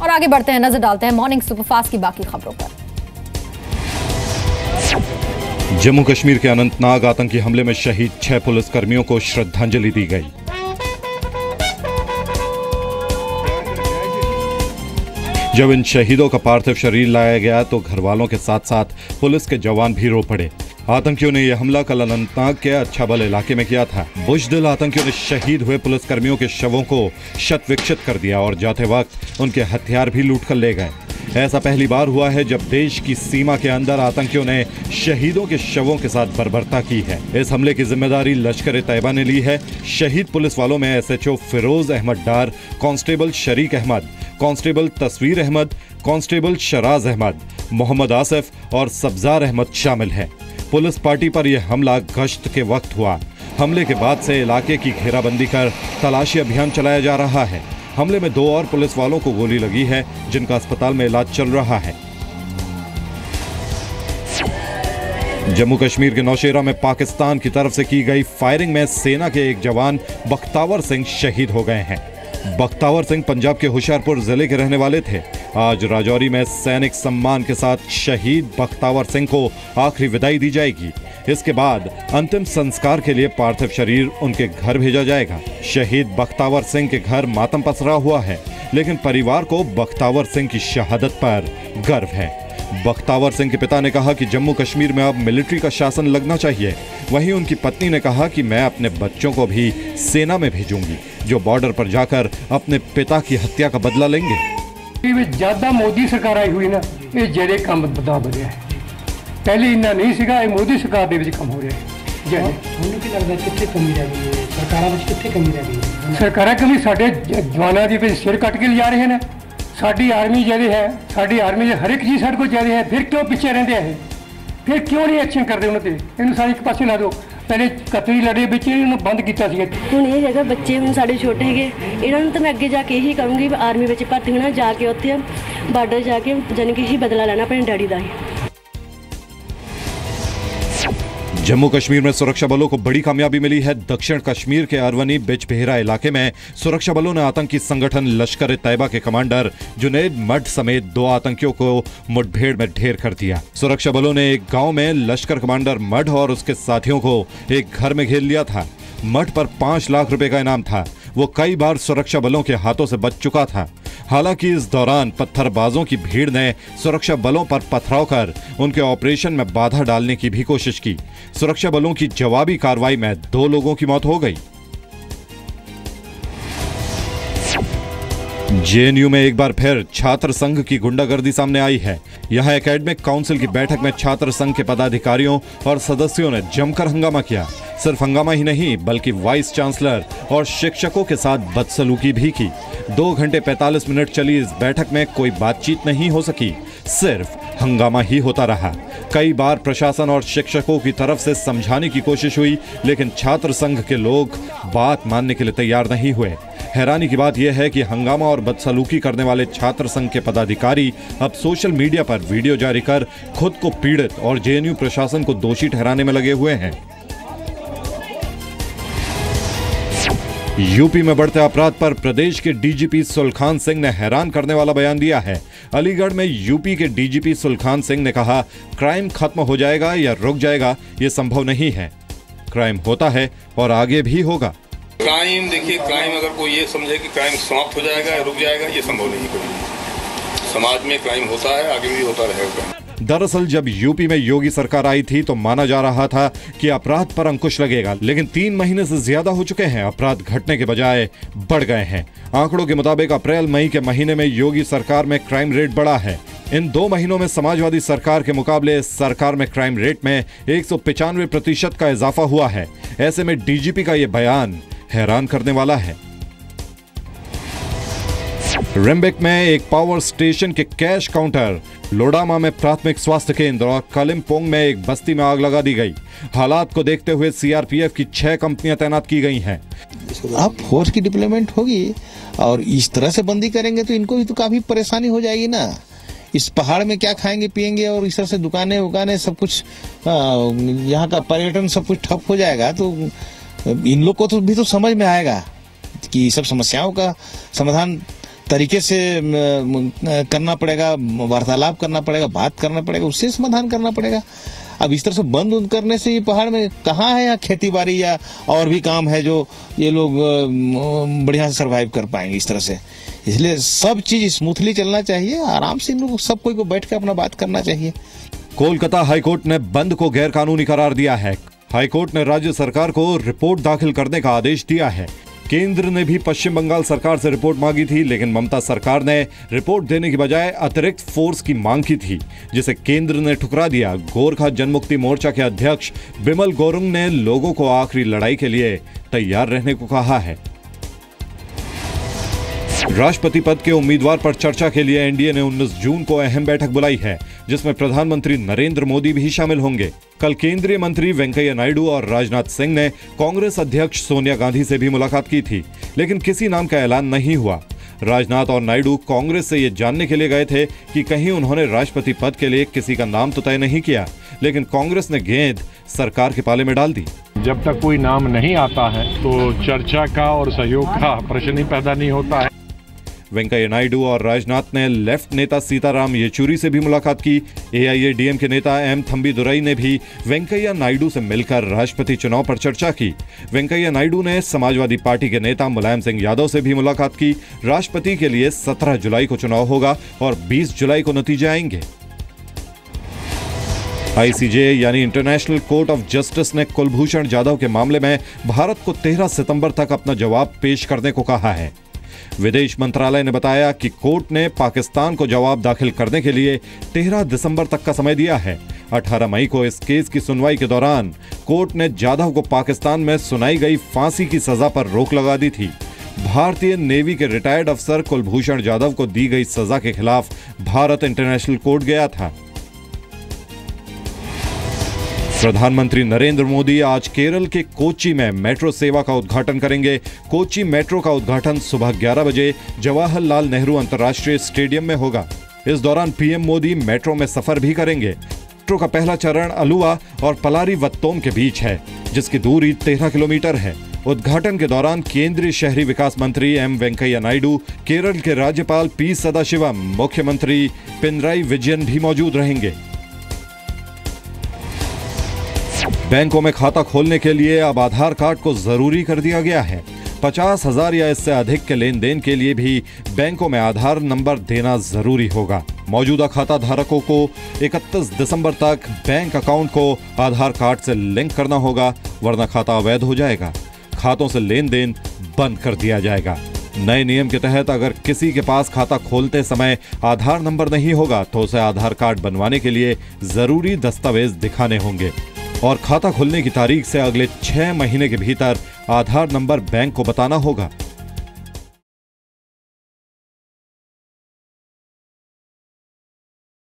और आगे बढ़ते हैं, नजर डालते हैं मॉर्निंग सुपरफास्ट की बाकी खबरों पर। जम्मू कश्मीर के अनंतनाग आतंकी हमले में शहीद 6 पुलिसकर्मियों को श्रद्धांजलि दी गई। जब इन शहीदों का पार्थिव शरीर लाया गया तो घर वालों के साथ साथ पुलिस के जवान भी रो पड़े। आतंकियों ने यह हमला कल अनंतनाग के अच्छाबल इलाके में किया था। बुज़दिल आतंकियों ने शहीद हुए पुलिसकर्मियों के शवों को शत विक्षत कर दिया और जाते वक्त उनके हथियार भी लूट कर ले गए। ऐसा पहली बार हुआ है जब देश की सीमा के अंदर आतंकियों ने शहीदों के शवों के साथ बर्बरता की है। इस हमले की जिम्मेदारी लश्कर तैयबा ने ली है। शहीद पुलिस वालों में SHO फिरोज अहमद डार, कांस्टेबल शरीक अहमद, कांस्टेबल तस्वीर अहमद, कांस्टेबल शराज अहमद, मोहम्मद आसिफ और सब्जार अहमद शामिल हैं। पुलिस पार्टी पर यह हमला गश्त के वक्त हुआ। हमले के बाद से इलाके की घेराबंदी कर तलाशी अभियान चलाया जा रहा है। हमले में 2 और पुलिस वालों को गोली लगी है, जिनका अस्पताल में इलाज चल रहा है। जम्मू कश्मीर के नौशेरा में पाकिस्तान की तरफ से की गई फायरिंग में सेना के एक जवान बख्तावर सिंह शहीद हो गए हैं। बख्तावर सिंह पंजाब के होशियारपुर जिले के रहने वाले थे। आज राजौरी में सैनिक सम्मान के साथ शहीद बख्तावर सिंह को आखिरी विदाई दी जाएगी। इसके बाद अंतिम संस्कार के लिए पार्थिव शरीर उनके घर भेजा जाएगा। शहीद बख्तावर सिंह के घर मातम पसरा हुआ है, लेकिन परिवार को बख्तावर सिंह की शहादत पर गर्व है। बख्तावर सिंह के पिता ने कहा कि जम्मू कश्मीर में अब मिलिट्री का शासन लगना चाहिए। वहीं उनकी पत्नी ने कहा कि मैं अपने बच्चों को भी सेना में भेजूंगी, जो बॉर्डर पर जाकर अपने पिता की हत्या का बदला लेंगे। ज्यादा मोदी सरकार आई हुई ना, ये ज्यादा काम बदा बढ़िया है। पहले इन्ना नहीं सीगा, ये मोदी सरकार दे विच काम हो रहा है। ਤੁਹਾਨੂੰ ਕੀ ਲੱਗਦਾ ਕਿੱਥੇ ਕਮੀ ਰਹਿ ਗਈ ਹੈ? ਸਰਕਾਰਾਂ ਵਿੱਚ ਕਿੱਥੇ ਕਮੀ ਰਹਿ ਗਈ ਹੈ? ਸਰਕਾਰਾਂ ਕਮੀ ਸਾਡੇ ਜਵਾਨਾਂ ਦੀ ਵਿੱਚ ਸਿਰ ਕੱਟ ਕੇ ਲਿਜਾ ਰਹੇ ਨੇ। ਸਾਡੀ ਆਰਮੀ ਜਿਹੜੀ ਹੈ, ਸਾਡੀ ਆਰਮੀ ਦੇ ਹਰ ਇੱਕ ਚੀਜ਼ ਸਾਡੇ ਕੋਲ ਚਾਹੀਦੀ ਹੈ। ਫਿਰ ਕਿਉਂ ਪਿੱਛੇ ਰਹਿੰਦੇ ਆ? ਫਿਰ ਕਿਉਂ ਨਹੀਂ ਐਕਸ਼ਨ ਕਰਦੇ ਉਹਨਾਂ ਤੇ? ਇਹਨੂੰ ਸਾਰੇ ਇੱਕ ਪਾਸੇ ਲਾ ਦਿਓ। ਪਹਿਲੇ ਕਤਰੀ ਲੜੇ ਵਿੱਚ ਇਹਨੂੰ ਬੰਦ ਕੀਤਾ ਸੀਗਾ। ਹੁਣ ਇਹ ਹੈਗਾ ਬੱਚੇ ਹੁਣ ਸਾਡੇ ਛੋਟੇ ਹੈਗੇ, ਇਹਨਾਂ ਨੂੰ ਤਾਂ ਮੈਂ ਅੱਗੇ ਜਾ ਕੇ ਇਹੀ ਕਰੂੰਗੀ, ਆਰਮੀ ਵਿੱਚ ਭਰਤੀ ਹੋਣਾ, ਜਾ ਕੇ ਉੱਥੇ ਬਾਰਡਰ ਜਾ ਕੇ ਜਾਨੀ कि ही बदला लेना अपने डैडी का ही। जम्मू कश्मीर में सुरक्षा बलों को बड़ी कामयाबी मिली है। दक्षिण कश्मीर के अरवनी बिजबेहरा इलाके में सुरक्षा बलों ने आतंकी संगठन लश्कर तैयबा के कमांडर जुनैद मठ समेत 2 आतंकियों को मुठभेड़ में ढेर कर दिया। सुरक्षा बलों ने एक गांव में लश्कर कमांडर मठ और उसके साथियों को एक घर में घेर लिया था। मठ पर 5 लाख रुपए का इनाम था। वो कई बार सुरक्षा बलों के हाथों से बच चुका था। हालांकि इस दौरान पत्थरबाजों की भीड़ ने सुरक्षा बलों पर पथराव कर उनके ऑपरेशन में बाधा डालने की भी कोशिश की। सुरक्षा बलों की जवाबी कार्रवाई में 2 लोगों की मौत हो गई। JNU में एक बार फिर छात्र संघ की गुंडागर्दी सामने आई है। यहां एकेडमिक काउंसिल की बैठक में छात्र संघ के पदाधिकारियों और सदस्यों ने जमकर हंगामा किया। सिर्फ हंगामा ही नहीं, बल्कि वाइस चांसलर और शिक्षकों के साथ बदसलूकी भी की। 2 घंटे 45 मिनट चली इस बैठक में कोई बातचीत नहीं हो सकी, सिर्फ हंगामा ही होता रहा। कई बार प्रशासन और शिक्षकों की तरफ से समझाने की कोशिश हुई, लेकिन छात्र संघ के लोग बात मानने के लिए तैयार नहीं हुए। हैरानी की बात यह है कि हंगामा और बदसलूकी करने वाले छात्र संघ के पदाधिकारी अब सोशल मीडिया पर वीडियो जारी कर खुद को पीड़ित और JNU प्रशासन को दोषी ठहराने में लगे हुए हैं। यूपी में बढ़ते अपराध पर प्रदेश के DGP सुलखान सिंह ने हैरान करने वाला बयान दिया है। अलीगढ़ में यूपी के DGP सुलखान सिंह ने कहा, क्राइम खत्म हो जाएगा या रुक जाएगा ये संभव नहीं है। क्राइम होता है और आगे भी होगा। क्राइम देखिए, क्राइम अगर कोई ये समझे कि क्राइम समाप्त हो जाएगा या रुक जाएगा, ये संभव नहीं कभी। समाज में क्राइम होता है, आगे भी होता रहेगा। दरअसल जब यूपी में योगी सरकार आई थी तो माना जा रहा था कि अपराध पर अंकुश लगेगा, लेकिन 3 महीने से ज्यादा हो चुके हैं, अपराध घटने के बजाय बढ़ गए हैं। आंकड़ों के मुताबिक अप्रैल मई के महीने में योगी सरकार में क्राइम रेट बढ़ा है। इन 2 महीनों में समाजवादी सरकार के मुकाबले इस सरकार में क्राइम रेट में 195% का इजाफा हुआ है। ऐसे में DGP का यह बयान हैरान करने वाला है। रिम्बिक में एक पावर स्टेशन के कैश काउंटर, लोडामा में प्राथमिक स्वास्थ्य केंद्र और कालिम्पोंग में एक बस्ती में आग लगा दी गई। हालात को देखते हुए CRPF की 6 कंपनियां तैनात की गई हैं। अब फोर्स की डिप्लॉयमेंट होगी और इस तरह से बंदी करेंगे तो इनको भी तो काफी परेशानी हो जाएगी ना। इस पहाड़ में क्या खाएंगे पिएंगे और इस तरह से दुकानें उकानें सब कुछ, यहाँ का पर्यटन सब कुछ ठप हो जाएगा। तो इन लोग को तो भी तो समझ में आएगा कि सब समस्याओं का समाधान तरीके से करना पड़ेगा, वार्तालाप करना पड़ेगा, बात करना पड़ेगा, उससे समाधान करना पड़ेगा। अब इस तरह से बंद करने से ये पहाड़ में कहाँ है यहाँ खेती बाड़ी या और भी काम है जो ये लोग बढ़िया से सरवाइव कर पाएंगे इस तरह से। इसलिए सब चीज स्मूथली चलना चाहिए, आराम से इन लोग सब कोई को बैठ के अपना बात करना चाहिए। कोलकाता हाईकोर्ट ने बंद को गैरकानूनी करार दिया है। हाईकोर्ट ने राज्य सरकार को रिपोर्ट दाखिल करने का आदेश दिया है। केंद्र ने भी पश्चिम बंगाल सरकार से रिपोर्ट मांगी थी, लेकिन ममता सरकार ने रिपोर्ट देने की बजाय अतिरिक्त फोर्स की मांग की थी, जिसे केंद्र ने ठुकरा दिया। गोरखा जनमुक्ति मोर्चा के अध्यक्ष बिमल गोरुंग ने लोगों को आखिरी लड़ाई के लिए तैयार रहने को कहा है। राष्ट्रपति पद के उम्मीदवार पर चर्चा के लिए एनडीए ने 19 जून को अहम बैठक बुलाई है, जिसमें प्रधानमंत्री नरेंद्र मोदी भी शामिल होंगे। कल केंद्रीय मंत्री वेंकैया नायडू और राजनाथ सिंह ने कांग्रेस अध्यक्ष सोनिया गांधी से भी मुलाकात की थी, लेकिन किसी नाम का ऐलान नहीं हुआ। राजनाथ और नायडू कांग्रेस से ये जानने के लिए गए थे कि कहीं उन्होंने राष्ट्रपति पद के लिए किसी का नाम तो तय नहीं किया, लेकिन कांग्रेस ने गेंद सरकार के पाले में डाल दी। जब तक कोई नाम नहीं आता है तो चर्चा का और सहयोग का प्रश्न ही पैदा नहीं होता है। वेंकैया नायडू और राजनाथ ने लेफ्ट नेता सीताराम येचुरी से भी मुलाकात की। एआईएडीएम के नेता एम थंबीदुरई ने भी वेंकैया नायडू से मिलकर राष्ट्रपति चुनाव पर चर्चा की। वेंकैया नायडू ने समाजवादी पार्टी के नेता मुलायम सिंह यादव से भी मुलाकात की। राष्ट्रपति के लिए 17 जुलाई को चुनाव होगा और 20 जुलाई को नतीजे आएंगे। आईसीजे यानी इंटरनेशनल कोर्ट ऑफ जस्टिस ने कुलभूषण जाधव के मामले में भारत को 13 सितंबर तक अपना जवाब पेश करने को कहा है। विदेश मंत्रालय ने बताया कि कोर्ट ने पाकिस्तान को जवाब दाखिल करने के लिए 13 दिसंबर तक का समय दिया है। 18 मई को इस केस की सुनवाई के दौरान कोर्ट ने जाधव को पाकिस्तान में सुनाई गई फांसी की सजा पर रोक लगा दी थी। भारतीय नेवी के रिटायर्ड अफसर कुलभूषण जाधव को दी गई सजा के खिलाफ भारत इंटरनेशनल कोर्ट गया था। प्रधानमंत्री नरेंद्र मोदी आज केरल के कोच्चि में मेट्रो सेवा का उद्घाटन करेंगे। कोच्चि मेट्रो का उद्घाटन सुबह 11 बजे जवाहरलाल नेहरू अंतर्राष्ट्रीय स्टेडियम में होगा। इस दौरान पीएम मोदी मेट्रो में सफर भी करेंगे। मेट्रो का पहला चरण अलुवा और पलारीवत्तोम के बीच है, जिसकी दूरी 13 किलोमीटर है। उद्घाटन के दौरान केंद्रीय शहरी विकास मंत्री एम वेंकैया नायडू, केरल के राज्यपाल पी सदाशिवम, मुख्यमंत्री पिनराई विजयन भी मौजूद रहेंगे। बैंकों में खाता खोलने के लिए अब आधार कार्ड को जरूरी कर दिया गया है। 50,000 या इससे अधिक के लेन देन के लिए भी बैंकों में आधार नंबर देना जरूरी होगा। मौजूदा खाता धारकों को 31 दिसंबर तक बैंक अकाउंट को आधार कार्ड से लिंक करना होगा, वरना खाता अवैध हो जाएगा। खातों से लेन देन बंद कर दिया जाएगा। नए नियम के तहत अगर किसी के पास खाता खोलते समय आधार नंबर नहीं होगा तो उसे आधार कार्ड बनवाने के लिए जरूरी दस्तावेज दिखाने होंगे और खाता खुलने की तारीख से अगले 6 महीने के भीतर आधार नंबर बैंक को बताना होगा।